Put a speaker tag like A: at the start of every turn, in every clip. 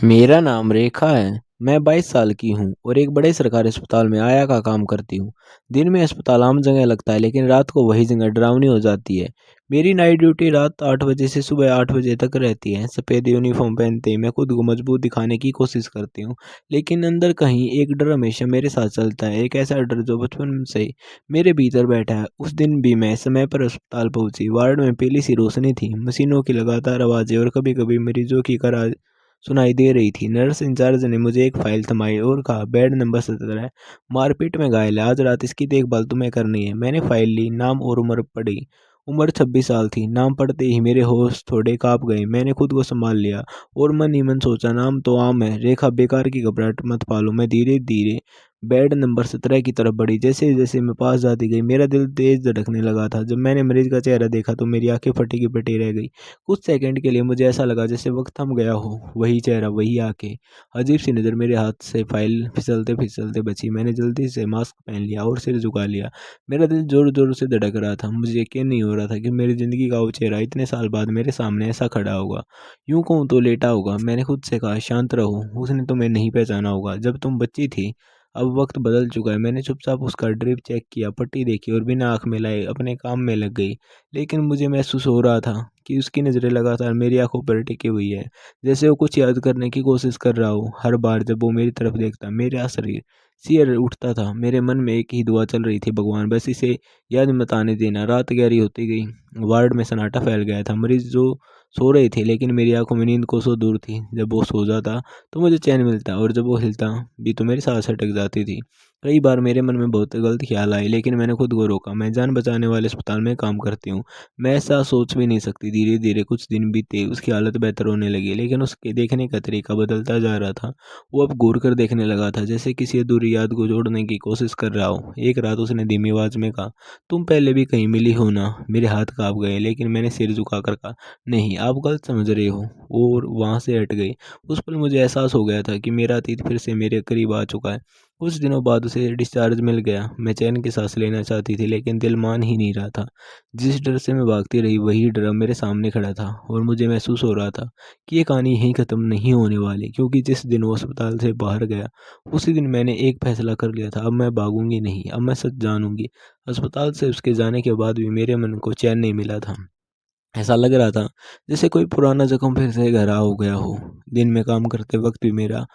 A: मेरा नाम रेखा है। मैं 22 साल की हूँ और एक बड़े सरकारी अस्पताल में आया का काम करती हूँ। दिन में अस्पताल आम जगह लगता है, लेकिन रात को वही जगह डरावनी हो जाती है। मेरी नाइट ड्यूटी रात 8 बजे से सुबह 8 बजे तक रहती है। सफ़ेद यूनिफॉर्म पहनते ही मैं खुद को मजबूत दिखाने की कोशिश करती हूँ, लेकिन अंदर कहीं एक डर हमेशा मेरे साथ चलता है। एक ऐसा डर जो बचपन से मेरे भीतर बैठा है। उस दिन भी मैं समय पर अस्पताल पहुंची। वार्ड में पीली सी रोशनी थी, मशीनों की लगातार आवाज़ें और कभी-कभी मरीजों की कराह सुनाई दे रही थी। नर्स इंचार्ज ने मुझे एक फाइल थमाई और कहा, बेड नंबर 17 मारपीट में घायल है, आज रात इसकी देखभाल तुम्हें करनी है। मैंने फाइल ली, नाम और उम्र पढ़ी। उम्र 26 साल थी। नाम पढ़ते ही मेरे होश थोड़े कांप गए। मैंने खुद को संभाल लिया और मन ही मन सोचा, नाम तो आम है, रेखा, बेकार की घबराहट मत पालो। मैं धीरे धीरे बेड नंबर 17 की तरफ बढ़ी। जैसे जैसे मैं पास जाती गई, मेरा दिल तेज धड़कने लगा था। जब मैंने मरीज का चेहरा देखा तो मेरी आंखें फटी की फटी रह गई। कुछ सेकंड के लिए मुझे ऐसा लगा जैसे वक्त थम गया हो। वही चेहरा, वही आंखें, अजीब सी नज़र। मेरे हाथ से फाइल फिसलते फिसलते बची। मैंने जल्दी से मास्क पहन लिया और सिर झुका लिया। मेरा दिल जोर जोर से धड़क रहा था। मुझे यकीन नहीं हो रहा था कि मेरी ज़िंदगी का वो चेहरा इतने साल बाद मेरे सामने ऐसा खड़ा होगा। यूं कहूँ तो लेटा होगा। मैंने खुद से कहा, शांत रहो, उसने तुम्हें नहीं पहचाना होगा जब तुम बच्ची थी। अब वक्त बदल चुका है। मैंने चुपचाप उसका ड्रिप चेक किया, पट्टी देखी और बिना आंख मिलाए अपने काम में लग गई। लेकिन मुझे महसूस हो रहा था कि उसकी नज़रें लगातार मेरी आंखों पर टिकी हुई है, जैसे वो कुछ याद करने की कोशिश कर रहा हो। हर बार जब वो मेरी तरफ देखता, मेरा शरीर सिर उठता था। मेरे मन में एक ही दुआ चल रही थी, भगवान बस इसे याद मत आने देना। रात गहरी होती गई। वार्ड में सन्नाटा फैल गया था। मरीज जो सो रहे थे, लेकिन मेरी आंखों में नींद कोसों दूर थी। जब वो सो जाता तो मुझे चैन मिलता, और जब वो हिलता भी तो मेरी सांस अटक जाती थी। कई बार मेरे मन में बहुत गलत ख्याल आए, लेकिन मैंने खुद को रोका। मैं जान बचाने वाले अस्पताल में काम करती हूँ, मैं ऐसा सोच भी नहीं सकती। धीरे धीरे कुछ दिन बीते, उसकी हालत बेहतर होने लगी, लेकिन उसके देखने का तरीका बदलता जा रहा था। वो अब घूर कर देखने लगा था, जैसे किसी अधूरी याद को जोड़ने की कोशिश कर रहा हो। एक रात उसने धीमी आवाज में कहा, तुम पहले भी कहीं मिली हो ना। मेरे हाथ कांप गए, लेकिन मैंने सिर झुकाकर कहा, नहीं, आप गलत समझ रहे हो। और वहां से हट गई। उस पल मुझे एहसास हो गया था कि मेरा अतीत फिर से मेरे करीब आ चुका है। कुछ दिनों बाद उसे डिस्चार्ज मिल गया। मैं चैन की सांस लेना चाहती थी, लेकिन दिल मान ही नहीं रहा था। जिस डर से मैं भागती रही, वही डर अब मेरे सामने खड़ा था, और मुझे महसूस हो रहा था कि ये कहानी यहीं ख़त्म नहीं होने वाली। क्योंकि जिस दिन वो अस्पताल से बाहर गया, उसी दिन मैंने एक फैसला कर लिया था, अब मैं भागूंगी नहीं, अब मैं सच जानूंगी। अस्पताल से उसके जाने के बाद भी मेरे मन को चैन नहीं मिला था। ऐसा लग रहा था जैसे कोई पुराना जख्म फिर से गहरा हो गया हो। दिन में काम करते वक्त भी मेरा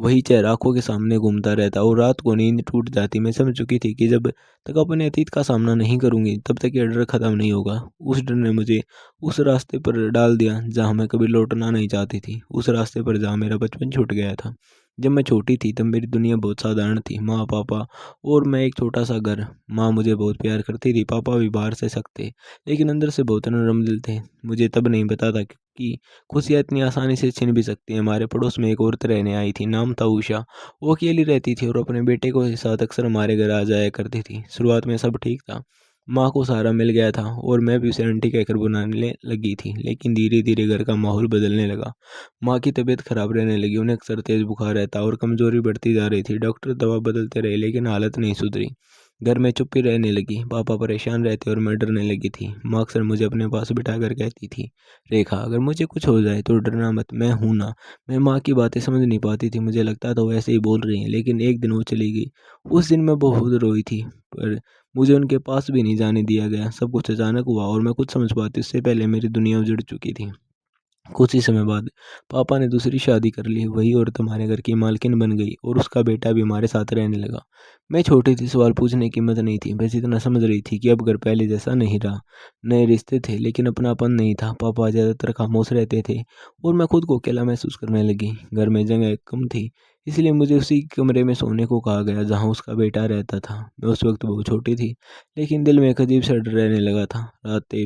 A: वही चेहरा आंखों के सामने घूमता रहता, और रात को नींद टूट जाती। मैं समझ चुकी थी कि जब तक अपने अतीत का सामना नहीं करूंगी, तब तक ये डर खत्म नहीं होगा। उस डर ने मुझे उस रास्ते पर डाल दिया जहां मैं कभी लौटना नहीं चाहती थी, उस रास्ते पर जहां मेरा बचपन छूट गया था। जब मैं छोटी थी तब मेरी दुनिया बहुत साधारण थी। माँ, पापा और मैं, एक छोटा सा घर। माँ मुझे बहुत प्यार करती थी, पापा भी बाहर से सख्त थे, लेकिन अंदर से बहुत नरम दिल थे। मुझे तब नहीं पता था कि खुशियाँ इतनी आसानी से छिन भी सकती हैं। हमारे पड़ोस में एक औरत रहने आई थी, नाम था उषा। वो अकेली रहती थी और अपने बेटे को साथ अक्सर हमारे घर आ जाया करती थी। शुरुआत में सब ठीक था, माँ को सहारा मिल गया था और मैं भी उसे आंटी कहकर बुलाने लगी थी। लेकिन धीरे धीरे घर का माहौल बदलने लगा। माँ की तबीयत खराब रहने लगी, उन्हें अक्सर तेज बुखार रहता और कमजोरी बढ़ती जा रही थी। डॉक्टर दवा बदलते रहे, लेकिन हालत नहीं सुधरी। घर में चुप्पी रहने लगी। पापा परेशान रहते और मैं डरने लगी थी। माँ अक्सर मुझे अपने पास बिठाकर कहती थी, रेखा, अगर मुझे कुछ हो जाए तो डरना मत, मैं हूं ना। मैं माँ की बातें समझ नहीं पाती थी। मुझे लगता था वो ऐसे ही बोल रही हैं। लेकिन एक दिन वो चली गई। उस दिन मैं बहुत रोई थी, पर मुझे उनके पास भी नहीं जाने दिया गया। सब कुछ अचानक हुआ और मैं कुछ समझ पाती उससे पहले मेरी दुनिया उजड़ चुकी थी। कुछ ही समय बाद पापा ने दूसरी शादी कर ली। वही औरत हमारे घर की मालकिन बन गई और उसका बेटा भी हमारे साथ रहने लगा। मैं छोटी थी, सवाल पूछने की हिम्मत नहीं थी, बस इतना समझ रही थी कि अब घर पहले जैसा नहीं रहा। नए रिश्ते थे, लेकिन अपनापन नहीं था। पापा ज़्यादातर खामोश रहते थे और मैं खुद को अकेला महसूस करने लगी। घर में जगह कम थी, इसलिए मुझे उसी कमरे में सोने को कहा गया जहाँ उसका बेटा रहता था। मैं उस वक्त बहुत छोटी थी, लेकिन दिल में एक अजीब सा डर रहने लगा था। रातें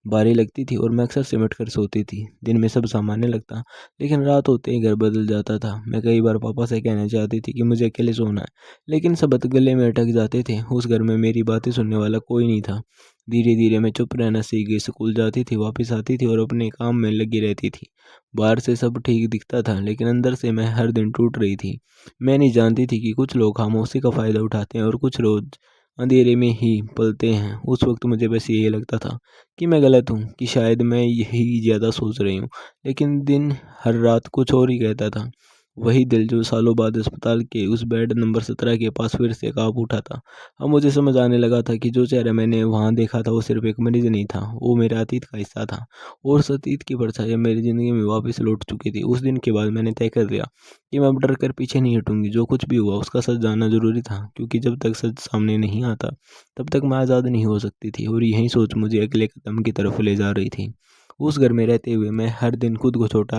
A: बारी लगती थी और मैं अक्सर सिमट कर सोती थी। दिन में सब सामान्य लगता, लेकिन रात होते ही घर बदल जाता था। मैं कई बार पापा से कहना चाहती थी कि मुझे अकेले सोना है, लेकिन सब गले में अटक जाते थे। उस घर में मेरी बातें सुनने वाला कोई नहीं था। धीरे धीरे मैं चुप रहना सीख गई। स्कूल जाती थी, वापस आती थी और अपने काम में लगी रहती थी। बाहर से सब ठीक दिखता था, लेकिन अंदर से मैं हर दिन टूट रही थी। मैं नहीं जानती थी कि कुछ लोग खामोशी का फ़ायदा उठाते हैं और कुछ रोज अंधेरे में ही पलते हैं। उस वक्त मुझे बस यही लगता था कि मैं गलत हूँ, कि शायद मैं यही ज़्यादा सोच रही हूँ। लेकिन दिन हर रात कुछ और ही कहता था। वही दिल जो सालों बाद अस्पताल के उस बेड नंबर 17 के पास फिर से काँप उठा था। अब मुझे समझ आने लगा था कि जो चेहरा मैंने वहाँ देखा था वो सिर्फ एक मरीज नहीं था, वो मेरे अतीत का हिस्सा था। और उस अतीत की परछाइयाँ मेरी ज़िंदगी में वापस लौट चुकी थी। उस दिन के बाद मैंने तय कर लिया कि मैं अब डर कर पीछे नहीं हटूंगी। जो कुछ भी हुआ उसका सच जानना जरूरी था, क्योंकि जब तक सच सामने नहीं आता तब तक मैं आज़ाद नहीं हो सकती थी। और यही सोच मुझे अगले कदम की तरफ ले जा रही थी। उस घर में रहते हुए मैं हर दिन खुद को छोटा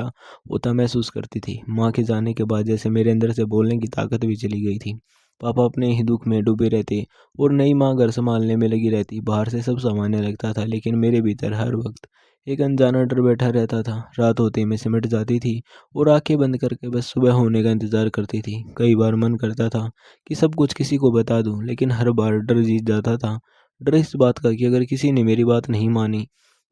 A: होता महसूस करती थी। माँ के जाने के बाद जैसे मेरे अंदर से बोलने की ताकत भी चली गई थी। पापा अपने ही दुख में डूबे रहते और नई माँ घर संभालने में लगी रहती। बाहर से सब सामान्य लगता था, लेकिन मेरे भीतर हर वक्त एक अनजाना डर बैठा रहता था। रात होते ही मैं सिमट जाती थी और आंखें बंद करके बस सुबह होने का इंतजार करती थी। कई बार मन करता था कि सब कुछ किसी को बता दूं, लेकिन हर बार डर जीत जाता था। डर इस बात का कि अगर किसी ने मेरी बात नहीं मानी,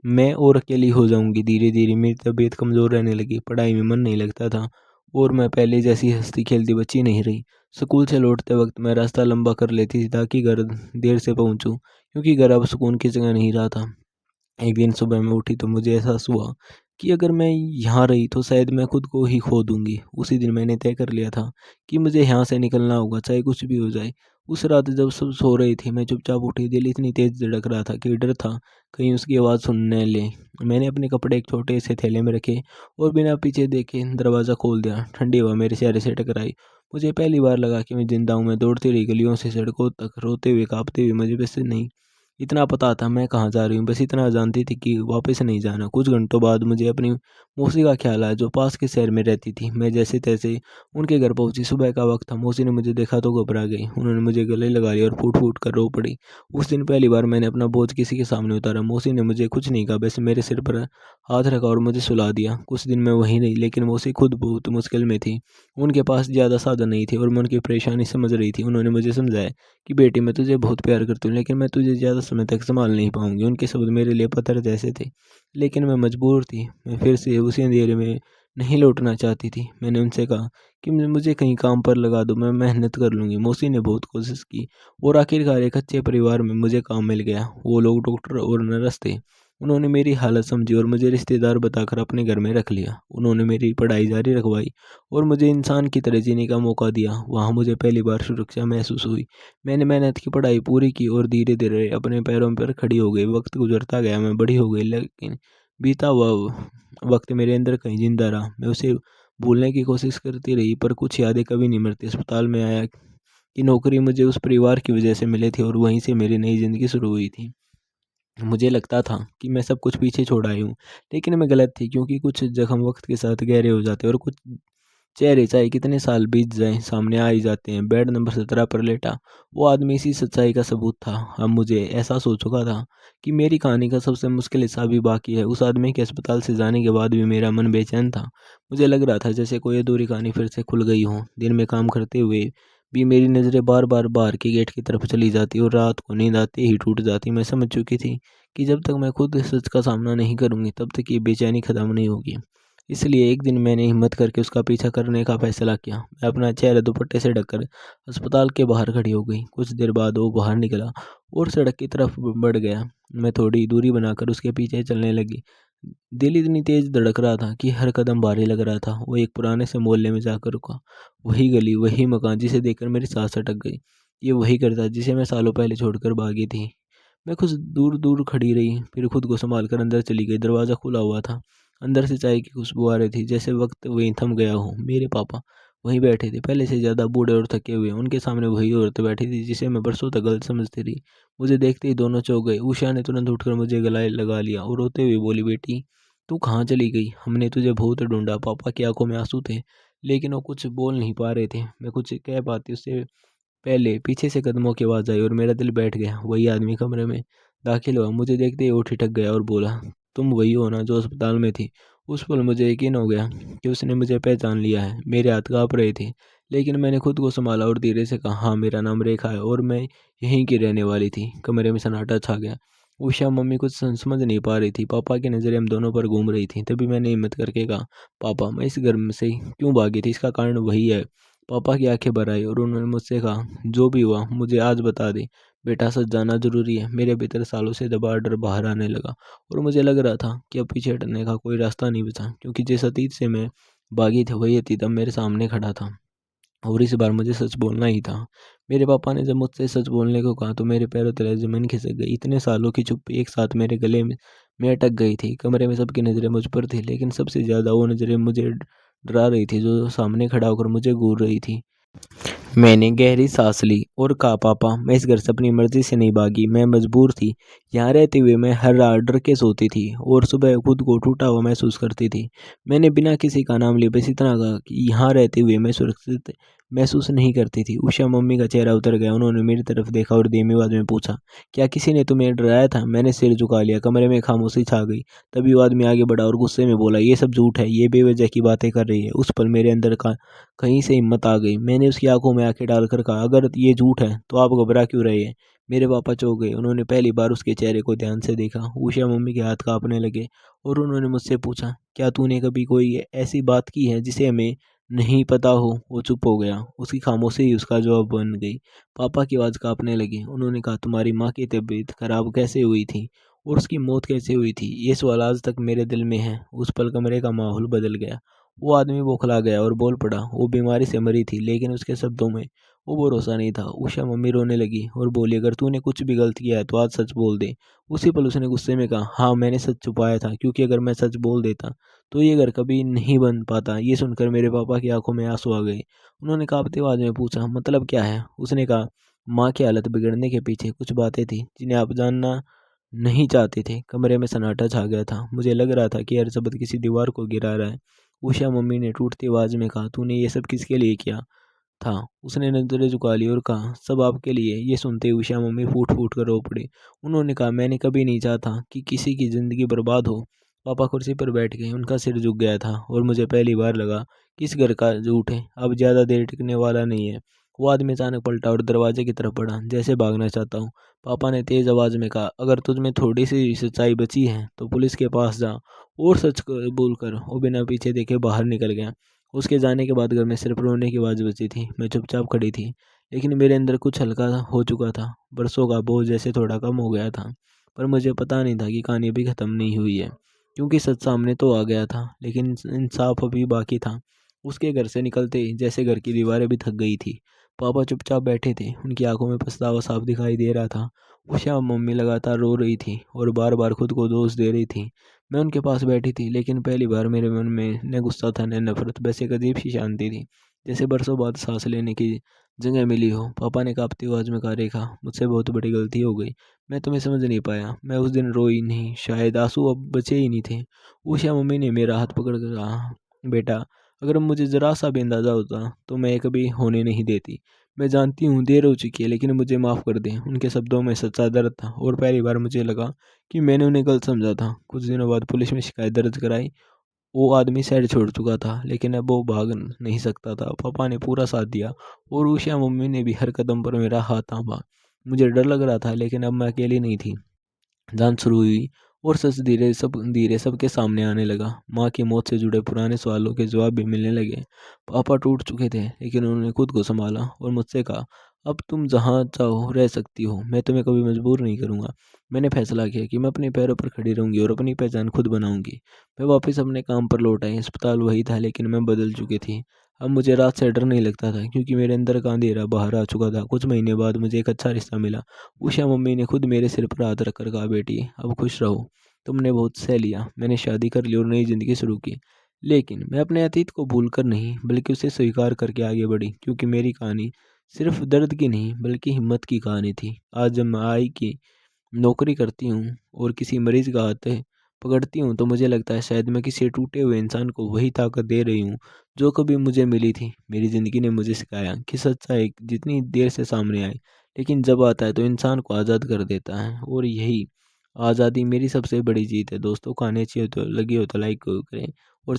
A: मैं और अकेली हो जाऊंगी। धीरे धीरे मेरी तबीयत कमज़ोर रहने लगी, पढ़ाई में मन नहीं लगता था और मैं पहले जैसी हंसती खेलती बच्ची नहीं रही। स्कूल से लौटते वक्त मैं रास्ता लंबा कर लेती थी ताकि घर देर से पहुंचूं, क्योंकि घर अब सुकून की जगह नहीं रहा था। एक दिन सुबह में उठी तो मुझे एहसास हुआ कि अगर मैं यहाँ रही तो शायद मैं खुद को ही खो दूंगी। उसी दिन मैंने तय कर लिया था कि मुझे यहाँ से निकलना होगा, चाहे कुछ भी हो जाए। उस रात जब सब सो रही थी, मैं चुपचाप उठी। दिल इतनी तेज धड़क रहा था कि डर था कहीं उसकी आवाज़ सुनने ले। मैंने अपने कपड़े एक छोटे से थैले में रखे और बिना पीछे देखे दरवाज़ा खोल दिया। ठंडी हवा मेरे चेहरे से टकराई। मुझे पहली बार लगा कि मैं जिंदा हूँ। मैं दौड़ती रही गलियों से सड़कों तक, रोते हुए कांपते हुए। मुझे बस नहीं इतना पता था मैं कहाँ जा रही हूँ, बस इतना जानती थी कि वापस नहीं जाना। कुछ घंटों बाद मुझे अपनी मौसी का ख्याल आया, जो पास के शहर में रहती थी। मैं जैसे तैसे उनके घर पहुंची। सुबह का वक्त था। मौसी ने मुझे देखा तो घबरा गई। उन्होंने मुझे गले लगा लिया और फूट फूट कर रो पड़ी। उस दिन पहली बार मैंने अपना बोझ किसी के सामने उतारा। मौसी ने मुझे कुछ नहीं कहा, बस मेरे सिर पर हाथ रखा और मुझे सुला दिया। कुछ दिन मैं वहीं रही, लेकिन मौसी खुद बहुत मुश्किल में थी। उनके पास ज़्यादा साधन नहीं थे और मैं उनकी परेशानी समझ रही थी। उन्होंने मुझे समझाया कि बेटी, मैं तुझे बहुत प्यार करती हूँ, लेकिन मैं तुझे ज़्यादा समय तक संभाल नहीं पाऊंगी। उनके शब्द मेरे लिए पत्थर जैसे थे, लेकिन मैं मजबूर थी। मैं फिर से उसी अंधेरे में नहीं लौटना चाहती थी। मैंने उनसे कहा कि मुझे कहीं काम पर लगा दो, मैं मेहनत कर लूँगी। मौसी ने बहुत कोशिश की और आखिरकार एक अच्छे परिवार में मुझे काम मिल गया। वो लोग डॉक्टर और नर्स थे। उन्होंने मेरी हालत समझी और मुझे रिश्तेदार बताकर अपने घर में रख लिया। उन्होंने मेरी पढ़ाई जारी रखवाई और मुझे इंसान की तरह जीने का मौका दिया। वहाँ मुझे पहली बार सुरक्षा महसूस हुई। मैंने मेहनत की पढ़ाई पूरी की और धीरे धीरे अपने पैरों पर खड़ी हो गई। वक्त गुजरता गया, मैं बड़ी हो गई, लेकिन बीता हुआ वक्त मेरे अंदर कहीं जिंदा रहा। मैं उसे भूलने की कोशिश करती रही, पर कुछ यादें कभी नहीं मरती। अस्पताल में आया कि नौकरी मुझे उस परिवार की वजह से मिली थी और वहीं से मेरी नई जिंदगी शुरू हुई थी। मुझे लगता था कि मैं सब कुछ पीछे छोड़ आई हूँ, लेकिन मैं गलत थी, क्योंकि कुछ जख्म वक्त के साथ गहरे हो जाते हैं और कुछ चेहरे चाहे कितने साल बीत जाएं सामने आ ही जाते हैं। बेड नंबर 17 पर लेटा वो आदमी इसी सच्चाई का सबूत था। अब मुझे एहसास हो चुका था कि मेरी कहानी का सबसे मुश्किल हिस्सा भी बाकी है। उस आदमी के अस्पताल से जाने के बाद भी मेरा मन बेचैन था। मुझे लग रहा था जैसे कोई अधूरी कहानी फिर से खुल गई हो। दिन में काम करते हुए भी मेरी नज़रें बार बार बाहर के गेट की तरफ चली जाती और रात को नींद आते ही टूट जाती। मैं समझ चुकी थी कि जब तक मैं खुद सच का सामना नहीं करूंगी तब तक ये बेचैनी खत्म नहीं होगी। इसलिए एक दिन मैंने हिम्मत करके उसका पीछा करने का फैसला किया। मैं अपना चेहरा दुपट्टे से ढककर अस्पताल के बाहर खड़ी हो गई। कुछ देर बाद वो बाहर निकला और सड़क की तरफ बढ़ गया। मैं थोड़ी दूरी बनाकर उसके पीछे चलने लगी। दिल इतनी तेज धड़क रहा था कि हर कदम भारी लग रहा था। वो एक पुराने से मोहल्ले में जाकर रुका। वही गली, वही मकान जिसे देखकर मेरी सांस अटक गई। ये वही घर था जिसे मैं सालों पहले छोड़कर भागी थी। मैं कुछ दूर दूर खड़ी रही, फिर खुद को संभाल कर अंदर चली गई। दरवाज़ा खुला हुआ था। अंदर से चाय की खुशबू आ रही थी, जैसे वक्त वहीं थम गया हो। मेरे पापा वहीं बैठे थे, पहले से ज़्यादा बूढ़े और थके हुए। उनके सामने वही औरत बैठी थी जिसे मैं बरसों तक गलत समझती रही। मुझे देखते ही दोनों चौंक गए। उषा ने तुरंत उठकर मुझे गले लगा लिया और रोते हुए बोली, बेटी तू कहाँ चली गई? हमने तुझे बहुत ढूंढा। पापा की आंखों में आंसू थे, लेकिन वो कुछ बोल नहीं पा रहे थे। मैं कुछ कह पाती उससे पहले पीछे से कदमों की आवाज़ आई और मेरा दिल बैठ गया। वही आदमी कमरे में दाखिल हुआ। मुझे देखते ही वो ठिठक गया और बोला, तुम वही हो ना जो अस्पताल में थी? उस पल मुझे यकीन हो गया कि उसने मुझे पहचान लिया है। मेरे हाथ काँप रहे थे, लेकिन मैंने खुद को संभाला और धीरे से कहा, हाँ मेरा नाम रेखा है और मैं यहीं की रहने वाली थी। कमरे में सन्नाटा छा गया। उषा मम्मी कुछ समझ नहीं पा रही थी। पापा की नज़रें हम दोनों पर घूम रही थी। तभी मैंने हिम्मत करके कहा, पापा मैं इस घर में से क्यों भागी थी, इसका कारण वही है। पापा की आंखें भर आई और उन्होंने मुझसे कहा, जो भी हुआ मुझे आज बता दे। बेटा सच जानना ज़रूरी है। मेरे भीतर सालों से दबा डर बाहर आने लगा और मुझे लग रहा था कि अब पीछे हटने का कोई रास्ता नहीं बचा, क्योंकि जिस अतीत से मैं भागी थी वही अतीत अब मेरे सामने खड़ा था और इस बार मुझे सच बोलना ही था। मेरे पापा ने जब मुझसे सच बोलने को कहा तो मेरे पैरों तले ज़मीन खिसक गई। इतने सालों की चुप्पी एक साथ मेरे गले में अटक गई थी। कमरे में सबकी नज़रें मुझ पर थी, लेकिन सबसे ज़्यादा वो नज़रें मुझे डरा रही थी जो सामने खड़ा होकर मुझे घूर रही थी। मैंने गहरी सांस ली और कहा, पापा मैं इस घर से अपनी मर्जी से नहीं भागी, मैं मजबूर थी। यहाँ रहते हुए मैं हर रात डर के सोती थी और सुबह खुद को टूटा हुआ महसूस करती थी। मैंने बिना किसी का नाम लिए बस इतना कहा कि यहाँ रहते हुए मैं सुरक्षित महसूस नहीं करती थी। उषा मम्मी का चेहरा उतर गया। उन्होंने मेरी तरफ देखा और धीमी आवाज में पूछा, क्या किसी ने तुम्हें डराया था? मैंने सिर झुका लिया। कमरे में खामोशी छा गई। तभी वो आदमी आगे बढ़ा और गुस्से में बोला, ये सब झूठ है, ये बेवजह की बातें कर रही है। उस पल मेरे अंदर का कहीं से हिम्मत आ गई। मैंने उसकी आंखों में आंखें डालकर कहा, अगर ये झूठ है तो आप घबरा क्यों रहे हैं? मेरे पापा चौंक गए। उन्होंने पहली बार उसके चेहरे को ध्यान से देखा। उषा मम्मी के हाथ कांपने लगे और उन्होंने मुझसे पूछा, क्या तूने कभी कोई ऐसी बात की है जिसे हमें नहीं पता हो? वो चुप हो गया। उसकी खामोशी ही उसका जवाब बन गई। पापा की आवाज़ कांपने लगी। उन्होंने कहा, तुम्हारी माँ की तबीयत खराब कैसे हुई थी और उसकी मौत कैसे हुई थी? ये सवाल आज तक मेरे दिल में है। उस पल कमरे का माहौल बदल गया। वो आदमी बौखला गया और बोल पड़ा, वो बीमारी से मरी थी, लेकिन उसके शब्दों में वो भरोसा नहीं था। उषा मम्मी रोने लगी और बोली, अगर तूने कुछ भी गलत किया है तो आज सच बोल दे। उसी पल उसने गुस्से में कहा, हाँ मैंने सच छुपाया था, क्योंकि अगर मैं सच बोल देता तो ये घर कभी नहीं बन पाता। ये सुनकर मेरे पापा की आंखों में आंसू आ गए। उन्होंने कांपते आवाज में पूछा, मतलब क्या है? उसने कहा, माँ की हालत बिगड़ने के पीछे कुछ बातें थी जिन्हें आप जानना नहीं चाहते थे। कमरे में सन्नाटा छा गया था। मुझे लग रहा था कि हर शब्द किसी दीवार को गिरा रहा है। उषा मम्मी ने टूटती आवाज में कहा, तूने ये सब किसके लिए किया था? उसने नजरें झुका ली और कहा, सब आपके लिए। ये सुनते ही उषा मम्मी फूट फूट कर रो पड़ी। उन्होंने कहा, मैंने कभी नहीं चाहता कि किसी की जिंदगी बर्बाद हो। पापा कुर्सी पर बैठ गए। उनका सिर झुक गया था और मुझे पहली बार लगा कि इस घर का झूठ है अब ज्यादा देर टिकने वाला नहीं है। वो आदमी अचानक पलटा और दरवाजे की तरफ बढ़ा, जैसे भागना चाहता हूँ। पापा ने तेज आवाज में कहा, अगर तुझ में थोड़ी सी सच्चाई बची है तो पुलिस के पास जा और सच बोल कर। वो बिना पीछे देखे बाहर निकल गया। उसके जाने के बाद घर में सिर्फ रोने की आवाज़ बची थी। मैं चुपचाप खड़ी थी, लेकिन मेरे अंदर कुछ हल्का हो चुका था। बरसों का बोझ जैसे थोड़ा कम हो गया था। पर मुझे पता नहीं था कि कहानी अभी ख़त्म नहीं हुई है, क्योंकि सच सामने तो आ गया था, लेकिन इंसाफ अभी बाकी था। उसके घर से निकलते ही जैसे घर की दीवारें भी थक गई थी। पापा चुपचाप बैठे थे। उनकी आंखों में पछतावा साफ दिखाई दे रहा था। उषा मम्मी लगातार रो रही थी और बार बार खुद को दोष दे रही थी। मैं उनके पास बैठी थी, लेकिन पहली बार मेरे मन में न गुस्सा था न नफरत, बस एक अजीब सी शांति थी, जैसे बरसों बाद सांस लेने की जगह मिली हो। पापा ने कांपती आवाज में कहा, रेखा मुझसे बहुत बड़ी गलती हो गई। मैं तुम्हें समझ नहीं पाया। मैं उस दिन रोई नहीं, शायद आंसू अब बचे ही नहीं थे। उषा मम्मी ने मेरा हाथ पकड़ कर कहा, बेटा अगर मुझे जरा सा भी अंदाजा होता तो मैं कभी होने नहीं देती। मैं जानती हूँ देर हो चुकी है, लेकिन मुझे माफ़ कर दें। उनके शब्दों में सच्चा दर्द था और पहली बार मुझे लगा कि मैंने उन्हें गलत समझा था। कुछ दिनों बाद पुलिस में शिकायत दर्ज कराई। वो आदमी शहर छोड़ चुका था, लेकिन अब वो भाग नहीं सकता था। पापा ने पूरा साथ दिया और उषा मम्मी ने भी हर कदम पर मेरा हाथ थामा। मुझे डर लग रहा था, लेकिन अब मैं अकेली नहीं थी। जांच शुरू हुई और सच धीरे सबके सामने आने लगा। माँ की मौत से जुड़े पुराने सवालों के जवाब भी मिलने लगे। पापा टूट चुके थे, लेकिन उन्होंने खुद को संभाला और मुझसे कहा, अब तुम जहाँ चाहो रह सकती हो, मैं तुम्हें कभी मजबूर नहीं करूँगा। मैंने फैसला किया कि मैं अपने पैरों पर खड़ी रहूंगी और अपनी पहचान खुद बनाऊंगी। मैं वापस अपने काम पर लौट आई। अस्पताल वही था, लेकिन मैं बदल चुकी थी। अब मुझे रात से डर नहीं लगता था, क्योंकि मेरे अंदर का अंधेरा बाहर आ चुका था। कुछ महीने बाद मुझे एक अच्छा रिश्ता मिला। उषा मम्मी ने खुद मेरे सिर पर हाथ रखकर कहा, बेटी अब खुश रहो, तुमने बहुत सह लिया। मैंने शादी कर ली और नई जिंदगी शुरू की, लेकिन मैं अपने अतीत को भूल कर नहीं, बल्कि उसे स्वीकार करके आगे बढ़ी, क्योंकि मेरी कहानी सिर्फ दर्द की नहीं बल्कि हिम्मत की कहानी थी। आज जब मैं आई की नौकरी करती हूँ और किसी मरीज का हाथ पकड़ती हूँ, तो मुझे लगता है शायद मैं किसी टूटे हुए इंसान को वही ताकत दे रही हूँ जो कभी मुझे मिली थी। मेरी ज़िंदगी ने मुझे सिखाया कि सच्चाई जितनी देर से सामने आए, लेकिन जब आता है तो इंसान को आज़ाद कर देता है, और यही आज़ादी मेरी सबसे बड़ी जीत है। दोस्तों, कहानी अच्छी हो तो लगी हो तो लाइक करें और